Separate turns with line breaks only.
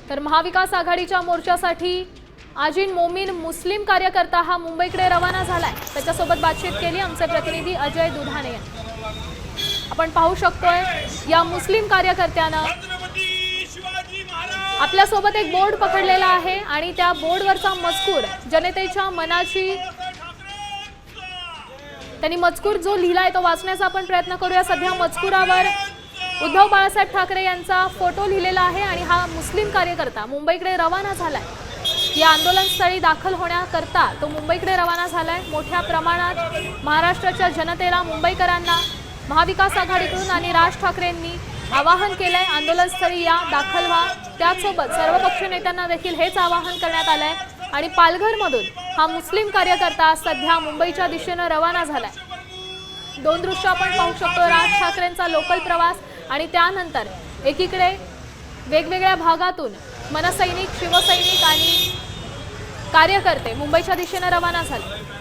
तर महाविकास आघाडीच्या मोर्चासाठी आजीन मोमीन मुस्लिम कार्यकर्ता हा मुंबईकडे रवाना झालाय। त्याच्यासोबत बातचीत केली आमचे प्रतिनिधी अजय दुधाणे। आपण पाहू शकतोय या मुस्लिम कार्यकर्त्यानं आपल्या सोबत एक बोर्ड पकडलेला आहे आणि त्या बोर्डवरचा मजकूर जनतेच्या मनाची त्यांनी मजकूर जो लिहिलाय तो वाचण्याचा आपण प्रयत्न करूया। सध्या मजकुरावर उद्धव बाळासाहेब ठाकरे यांचा फोटो लिहिलेला आहे आणि हा मुस्लिम कार्यकर्ता मुंबईकडे रवाना झालाय। या आंदोलनस्थळी दाखल होण्याकरता तो मुंबईकडे रवाना झालाय। मोठ्या प्रमाणात महाराष्ट्राच्या जनतेला मुंबईकरांना महाविकास आघाडीकडून आणि राज ठाकरेंनी आवाहन केलंय आंदोलनस्थळी या दाखल व्हा। त्यासोबत सर्वपक्षीय नेत्यांना देखील हेच आवाहन करण्यात आलंय आणि पालघरमधून हा मुस्लिम कार्यकर्ता सध्या मुंबईच्या दिशेने रवाना झालाय। दोन दृश्य आपण पाहू शकतो, राज ठाकरेंचा लोकल प्रवास आणि त्यानंतर एकीकडे वेगवेगळ्या भागातून मनसैनिक शिवसैनिक आणि कार्यकर्ते मुंबईच्या दिशेने रवाना झाले।